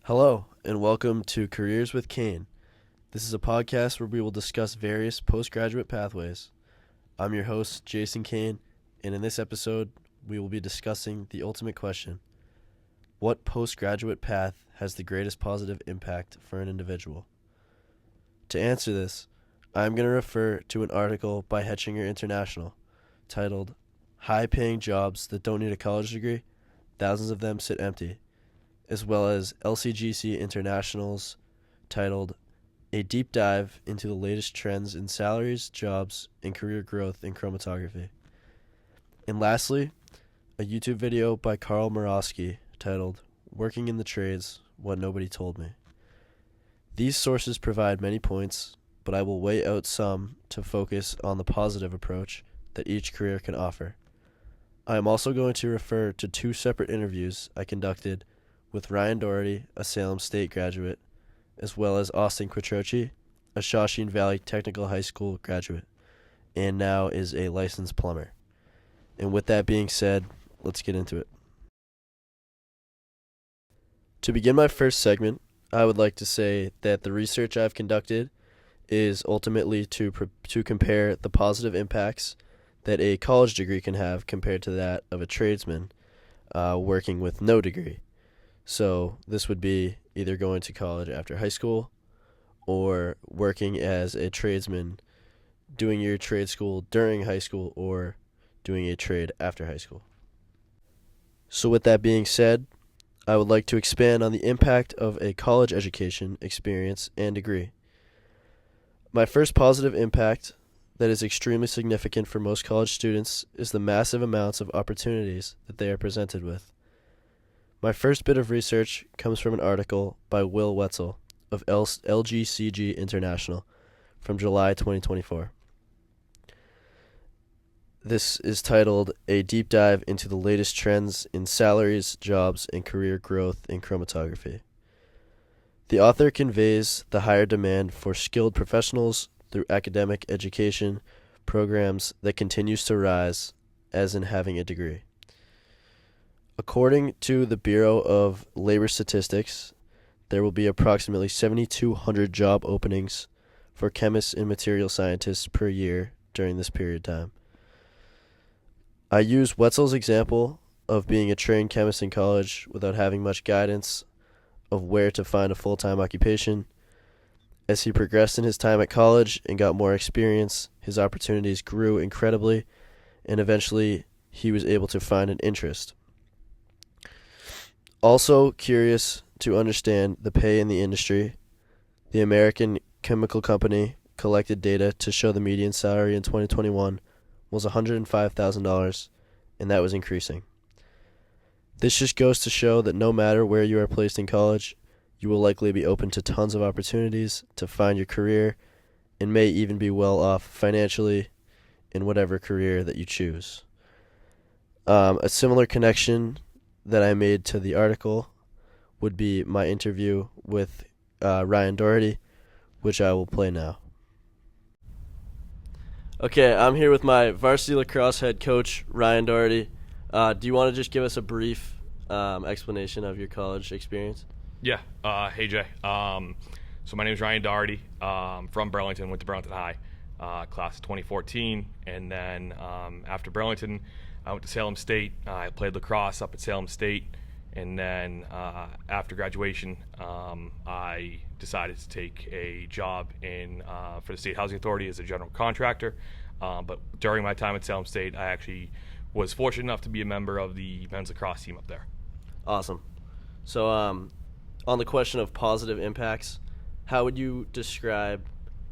Hello, and welcome to Careers with Kane. This is a podcast where we will discuss various postgraduate pathways. I'm your host, Jason Kane, and in this episode, we will be discussing the ultimate question: what postgraduate path has the greatest positive impact for an individual? To answer this, I'm going to refer to an article by Hetchinger International titled High-Paying Jobs That Don't Need a College Degree, Thousands of Them Sit Empty, as well as LCGC International's titled A Deep Dive into the Latest Trends in Salaries, Jobs, and Career Growth in Chromatography. And lastly, a YouTube video by Carl Morosky titled Working in the Trades, What Nobody Told Me. These sources provide many points, but I will weigh out some to focus on the positive approach that each career can offer. I am also going to refer to two separate interviews I conducted with Ryan Doherty, a Salem State graduate, as well as Austin Quattrochi, a Shawshene Valley Technical High School graduate, and now is a licensed plumber. And with that being said, let's get into it. To begin my first segment, I would like to say that the research I've conducted is ultimately to compare the positive impacts that a college degree can have compared to that of a tradesman working with no degree. So this would be either going to college after high school or working as a tradesman, doing your trade school during high school or doing a trade after high school. So with that being said, I would like to expand on the impact of a college education, experience, and degree. My first positive impact that is extremely significant for most college students is the massive amounts of opportunities that they are presented with. My first bit of research comes from an article by Will Wetzel of LGCG International from July 2024. This is titled A Deep Dive into the Latest Trends in Salaries, Jobs, and Career Growth in Chromatography. The author conveys the higher demand for skilled professionals through academic education programs that continues to rise, as in having a degree. According to the Bureau of Labor Statistics, there will be approximately 7,200 job openings for chemists and material scientists per year during this period of time. I use Wetzel's example of being a trained chemist in college without having much guidance of where to find a full-time occupation. As he progressed in his time at college and got more experience, his opportunities grew incredibly, and eventually he was able to find an interest. Also curious to understand the pay in the industry, the American Chemical Company collected data to show the median salary in 2021 was $105,000, and that was increasing. This just goes to show that no matter where you are placed in college, you will likely be open to tons of opportunities to find your career and may even be well off financially in whatever career that you choose. A similar connection that I made to the article would be my interview with Ryan Doherty, which I will play now. Okay, I'm here with my varsity lacrosse head coach, Ryan Doherty. Do you want to just give us a brief explanation of your college experience? Yeah. Hey, Jay. So my name is Ryan Doherty. From Burlington, went to Burlington High, class of 2014. And then after Burlington, I went to Salem State. I played lacrosse up at Salem State. And then after graduation, I decided to take a job for the State Housing Authority as a general contractor. But during my time at Salem State, I actually was fortunate enough to be a member of the men's lacrosse team up there. Awesome. So on the question of positive impacts, how would you describe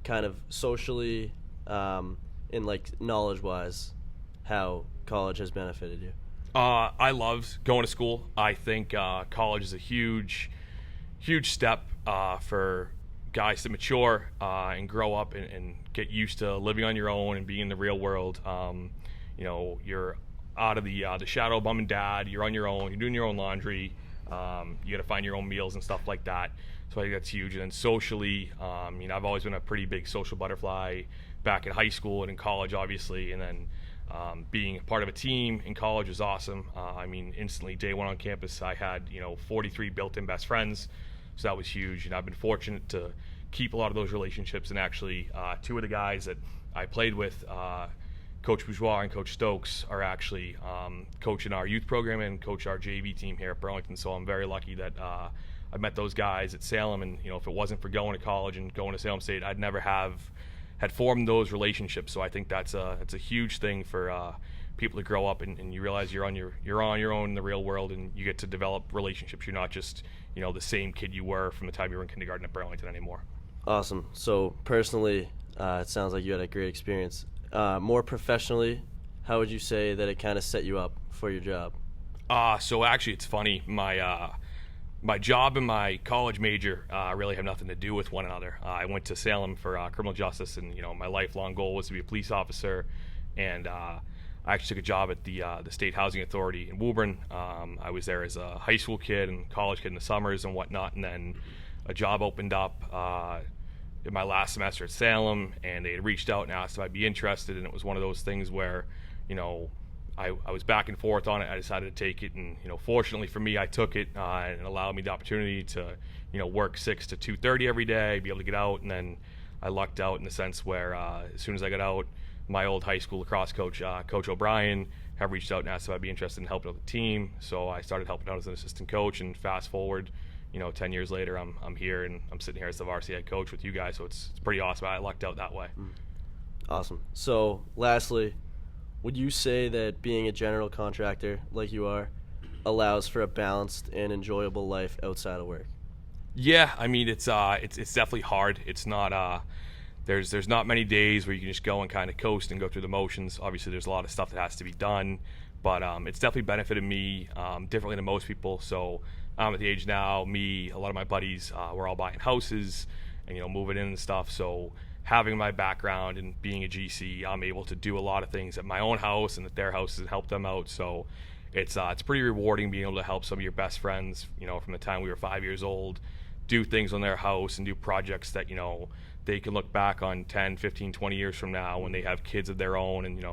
kind of socially and like knowledge-wise how college has benefited you? I loved going to school. I think college is a huge step for guys to mature and grow up and get used to living on your own and being in the real world. You're out of the shadow of mom and dad. You're on your own. You're doing your own laundry. You got to find your own meals and stuff like that. So I think that's huge. And then socially, I've always been a pretty big social butterfly back in high school and in college, obviously. And then being part of a team in college was awesome. Instantly, day one on campus, I had 43 built-in best friends. So that was huge, and I've been fortunate to keep a lot of those relationships. And actually, two of the guys that I played with, Coach Bourgeois and Coach Stokes, are actually coaching our youth program and coach our JV team here at Burlington. So I'm very lucky that I met those guys at Salem, and if it wasn't for going to college and going to Salem State, I'd never had formed those relationships. So I think that's a huge thing for people to grow up and you realize you're on your own in the real world, and you get to develop relationships. You're not just the same kid you were from the time you were in kindergarten at Burlington anymore. Awesome. So personally, it sounds like you had a great experience. More professionally, how would you say that it kind of set you up for your job? So actually, it's funny. My job and my college major really have nothing to do with one another. I went to Salem for criminal justice, and my lifelong goal was to be a police officer. And I actually took a job at the State Housing Authority in Woburn. I was there as a high school kid and college kid in the summers and whatnot. And then a job opened up in my last semester at Salem, and they had reached out and asked if I'd be interested. And it was one of those things where, I was back and forth on it. I decided to take it, and fortunately for me, I took it, and it allowed me the opportunity to work 6 to 2:30 every day, be able to get out. And then I lucked out in the sense where as soon as I got out, my old high school lacrosse coach, Coach O'Brien, have reached out and asked if I'd be interested in helping out the team. So I started helping out as an assistant coach, and fast forward 10 years later, I'm here, and I'm sitting here as the varsity head coach with you guys. So it's pretty awesome. I lucked out that way. Awesome. So lastly, would you say that being a general contractor like you are allows for a balanced and enjoyable life outside of work? Yeah, I mean it's definitely hard. It's not there's not many days where you can just go and kind of coast and go through the motions. Obviously, there's a lot of stuff that has to be done, but it's definitely benefited me differently than most people. So I'm at the age now, a lot of my buddies, we're all buying houses and moving in and stuff. So having my background and being a GC, I'm able to do a lot of things at my own house and at their houses and help them out. So it's pretty rewarding being able to help some of your best friends, from the time we were 5 years old, do things on their house and do projects that, they can look back on 10, 15, 20 years from now when they have kids of their own, and,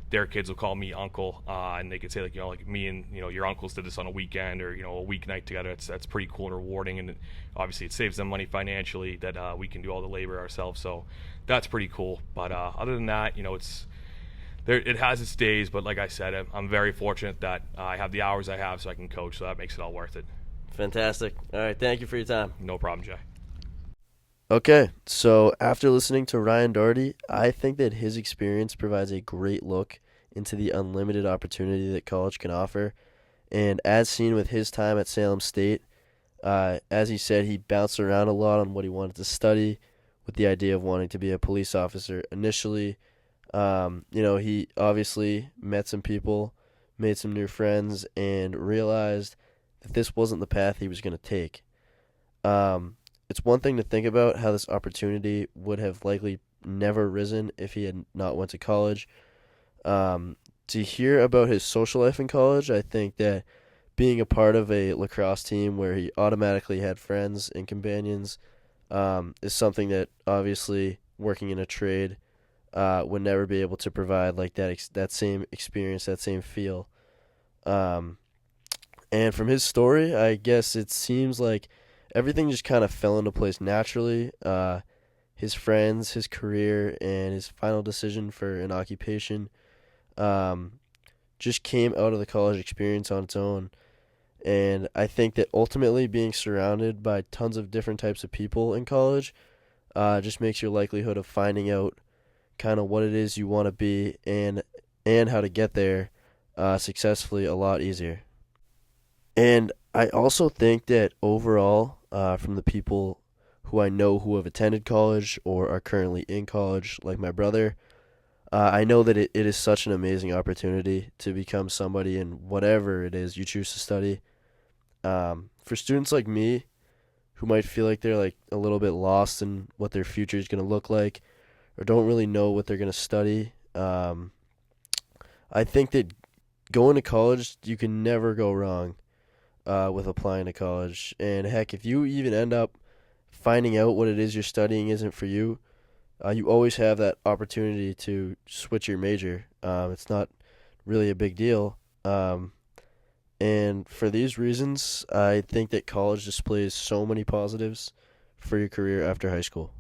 their kids will call me uncle, and they could say like me and, your uncles did this on a weekend or, a weeknight together. That's pretty cool and rewarding. And obviously it saves them money financially that we can do all the labor ourselves. So that's pretty cool. But other than that, it has its days, but like I said, I'm very fortunate that I have the hours I have so I can coach, so that makes it all worth it. Fantastic. All right, thank you for your time. No problem, Jay. Okay, so after listening to Ryan Doherty, I think that his experience provides a great look into the unlimited opportunity that college can offer. And as seen with his time at Salem State, as he said, he bounced around a lot on what he wanted to study with the idea of wanting to be a police officer initially. He obviously met some people, made some new friends, and realized that this wasn't the path he was going to take. It's one thing to think about how this opportunity would have likely never risen if he had not went to college. To hear about his social life in college, I think that being a part of a lacrosse team where he automatically had friends and companions is something that obviously working in a trade would never be able to provide, like that same experience, that same feel. And from his story, I guess it seems like everything just kind of fell into place naturally. His friends, his career, and his final decision for an occupation just came out of the college experience on its own. And I think that ultimately being surrounded by tons of different types of people in college just makes your likelihood of finding out kind of what it is you want to be and how to get there successfully a lot easier. And I also think that overall, from the people who I know who have attended college or are currently in college, like my brother, I know that it is such an amazing opportunity to become somebody in whatever it is you choose to study. For students like me, who might feel like they're like a little bit lost in what their future is going to look like, or don't really know what they're going to study, I think that going to college, you can never go wrong with applying to college. And heck, if you even end up finding out what it is you're studying isn't for you, you always have that opportunity to switch your major. It's not really a big deal. And for these reasons, I think that college displays so many positives for your career after high school.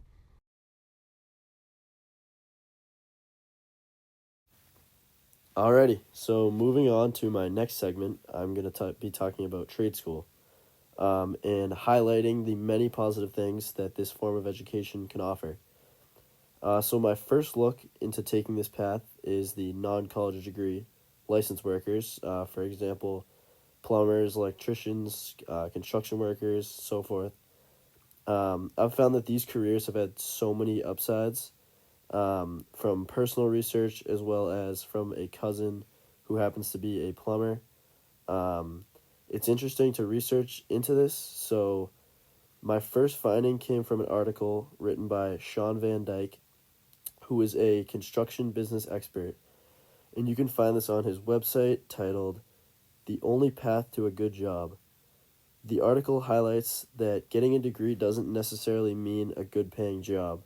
Alrighty, so moving on to my next segment, I'm going to be talking about trade school and highlighting the many positive things that this form of education can offer. So my first look into taking this path is the non-college degree licensed workers, for example, plumbers, electricians, construction workers, so forth. I've found that these careers have had so many upsides from personal research as well as from a cousin who happens to be a plumber. Um, it's interesting to research into this. So, my first finding came from an article written by Sean Van Dyke, who is a construction business expert. And you can find this on his website titled The Only Path to a Good Job. The article highlights that getting a degree doesn't necessarily mean a good paying job,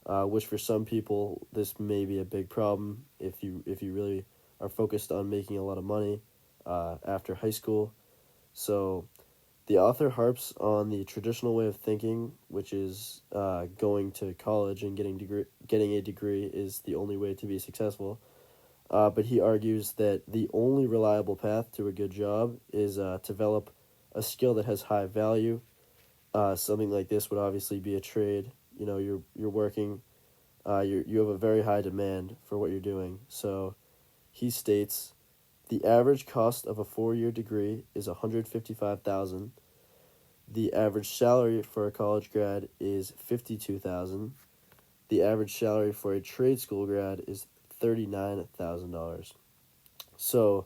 which for some people this may be a big problem if you really are focused on making a lot of money after high school. So the author harps on the traditional way of thinking, which is going to college and getting a degree is the only way to be successful. But he argues that the only reliable path to a good job is to develop a skill that has high value. Something like this would obviously be a trade. You know, you're working. You have a very high demand for what you're doing. So, he states, the average cost of a 4-year degree is $155,000. The average salary for a college grad is $52,000. The average salary for a trade school grad is $39,000. So,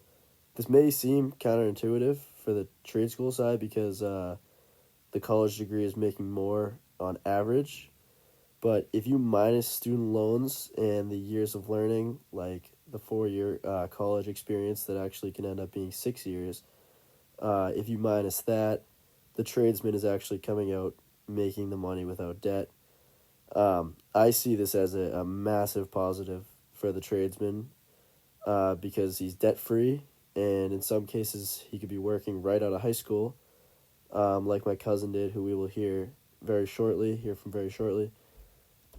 this may seem counterintuitive for the trade school side because the college degree is making more on average. But if you minus student loans and the years of learning, like the 4-year college experience that actually can end up being 6 years, if you minus that, the tradesman is actually coming out making the money without debt. I see this as a massive positive for the tradesman because he's debt-free, and in some cases he could be working right out of high school, like my cousin did, who we will hear from very shortly.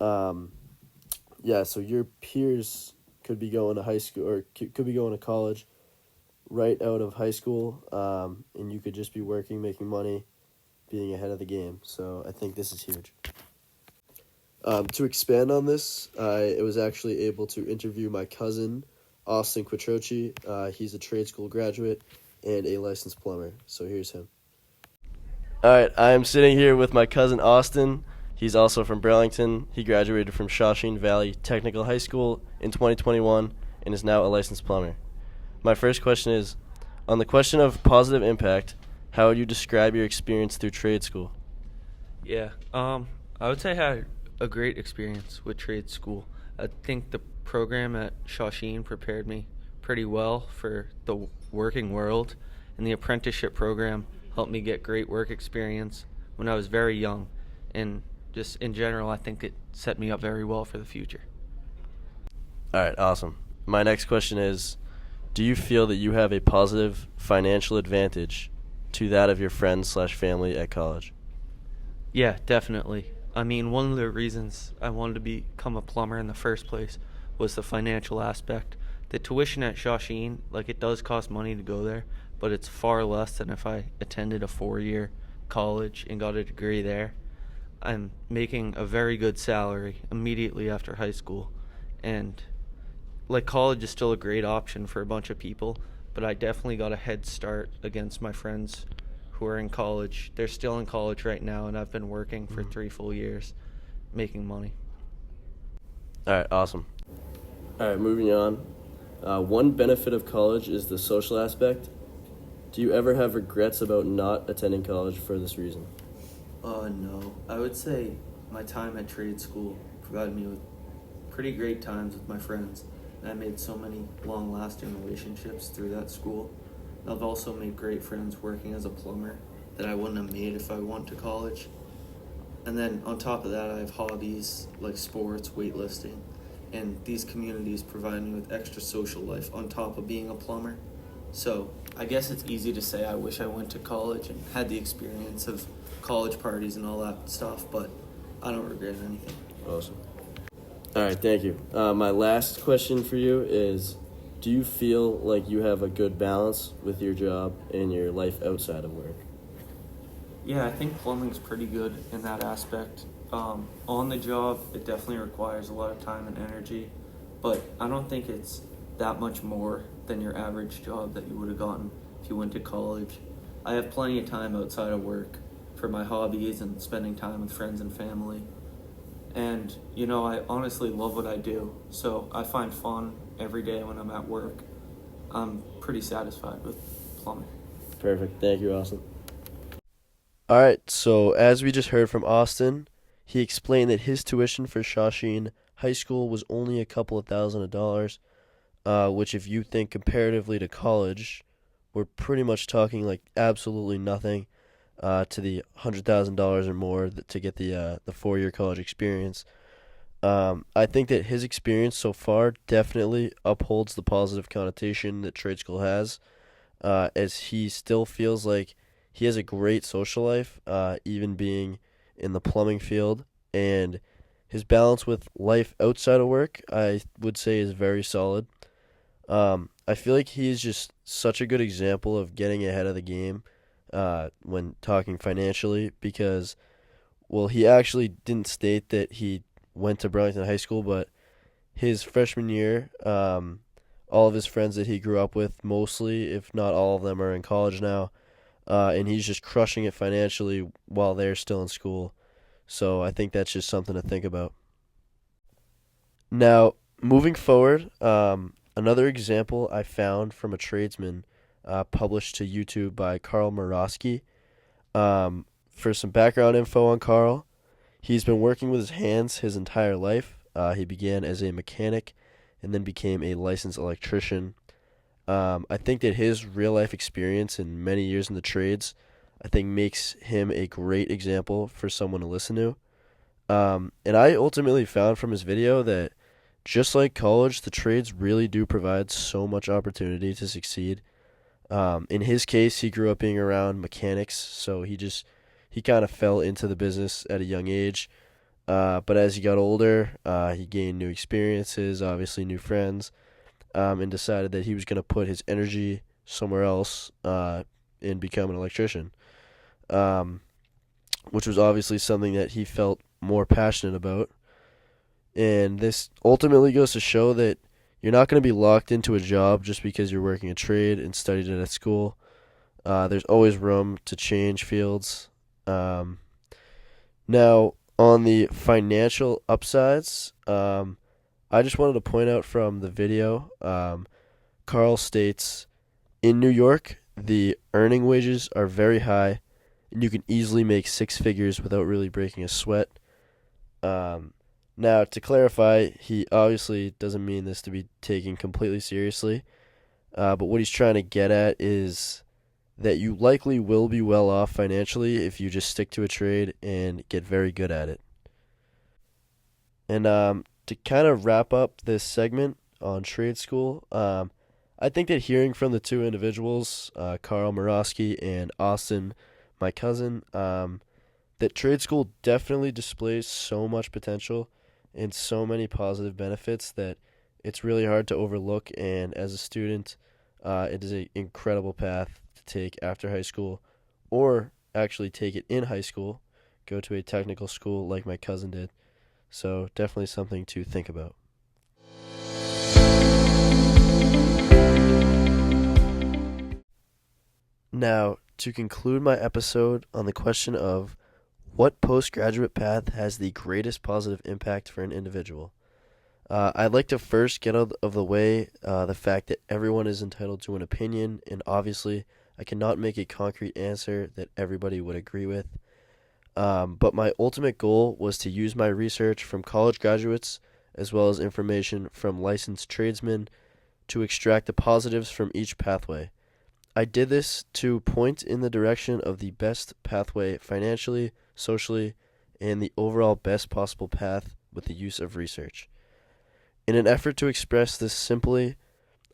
So your peers could be going to high school or could be going to college right out of high school, and you could just be working, making money, being ahead of the game. So I think this is huge. To expand on this, I was actually able to interview my cousin, Austin Quattrochi. He's a trade school graduate and a licensed plumber. So here's him. All right, I'm sitting here with my cousin Austin. He's also from Burlington. He graduated from Shawshene Valley Technical High School in 2021 and is now a licensed plumber. My first question is, on the question of positive impact, how would you describe your experience through trade school? Yeah, I would say I had a great experience with trade school. I think the program at Shawshene prepared me pretty well for the working world, and the apprenticeship program helped me get great work experience when I was very young, and just in general, I think it set me up very well for the future. All right, awesome. My next question is, do you feel that you have a positive financial advantage to that of your friends/family at college? Yeah, definitely. I mean, one of the reasons I wanted to become a plumber in the first place was the financial aspect. The tuition at Shawshene, it does cost money to go there, but it's far less than if I attended a 4-year college and got a degree there. I'm making a very good salary immediately after high school, and college is still a great option for a bunch of people, but I definitely got a head start against my friends who are in college. They're still in college right now, and I've been working for 3 full years making money. All right, awesome. All right, moving on. One benefit of college is the social aspect. Do you ever have regrets about not attending college for this reason? No. I would say my time at trade school provided me with pretty great times with my friends, and I made so many long-lasting relationships through that school. I've also made great friends working as a plumber that I wouldn't have made if I went to college. And then on top of that, I have hobbies like sports, weightlifting, and these communities provide me with extra social life on top of being a plumber. So I guess it's easy to say I wish I went to college and had the experience of college parties and all that stuff, but I don't regret anything. Awesome. All right, thank you. My last question for you is, do you feel like you have a good balance with your job and your life outside of work? Yeah, I think plumbing's pretty good in that aspect. On the job, it definitely requires a lot of time and energy, but I don't think it's that much more than your average job that you would have gotten if you went to college. I have plenty of time outside of work for my hobbies and spending time with friends and family. And, I honestly love what I do, so I find fun every day when I'm at work. I'm pretty satisfied with plumbing. Perfect. Thank you, Austin. All right, so as we just heard from Austin, he explained that his tuition for Shawsheen High School was only a couple of $1,000s, which if you think comparatively to college, we're pretty much talking like absolutely nothing to the $100,000 or more to get the 4-year college experience. I think that his experience so far definitely upholds the positive connotation that trade school has, as he still feels like he has a great social life, even being in the plumbing field, and his balance with life outside of work, I would say, is very solid. I feel like he is just such a good example of getting ahead of the game when talking financially, because, well, he actually didn't state that he went to Burlington High School, but his freshman year, all of his friends that he grew up with, mostly, if not all of them, are in college now, and he's just crushing it financially while they're still in school. So I think that's just something to think about. Now, moving forward, another example I found from a tradesman published to YouTube by Carl Morosky. For some background info on Carl, he's been working with his hands his entire life. He began as a mechanic and then became a licensed electrician. I think that his real-life experience and many years in the trades, I think, makes him a great example for someone to listen to. And I ultimately found from his video that just like college, the trades really do provide so much opportunity to succeed. In his case, he grew up being around mechanics, so he kind of fell into the business at a young age. But as he got older, he gained new experiences, obviously new friends, and decided that he was going to put his energy somewhere else and become an electrician, which was obviously something that he felt more passionate about. And this ultimately goes to show that you're not going to be locked into a job just because you're working a trade and studied it at school. There's always room to change fields. Now, on the financial upsides, I just wanted to point out from the video, Carl states, in New York, the earning wages are very high, and you can easily make 6 figures without really breaking a sweat. Now, to clarify, he obviously doesn't mean this to be taken completely seriously, but what he's trying to get at is that you likely will be well off financially if you just stick to a trade and get very good at it. And to kind of wrap up this segment on trade school, I think that hearing from the two individuals, Carl Morosky and Austin, my cousin, that trade school definitely displays so much potential and so many positive benefits that it's really hard to overlook. And as a student, it is an incredible path to take after high school, or actually take it in high school, go to a technical school like my cousin did. So definitely something to think about. Now, to conclude my episode on the question of what postgraduate path has the greatest positive impact for an individual, I'd like to first get out of the way the fact that everyone is entitled to an opinion, and obviously I cannot make a concrete answer that everybody would agree with. But my ultimate goal was to use my research from college graduates as well as information from licensed tradesmen to extract the positives from each pathway. I did this to point in the direction of the best pathway financially, socially, and the overall best possible path with the use of research. In an effort to express this simply,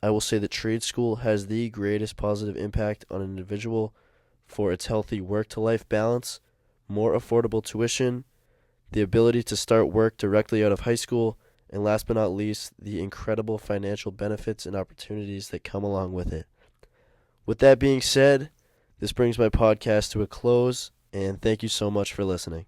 I will say that trade school has the greatest positive impact on an individual for its healthy work-to-life balance, more affordable tuition, the ability to start work directly out of high school, and last but not least, the incredible financial benefits and opportunities that come along with it. With that being said, this brings my podcast to a close, and thank you so much for listening.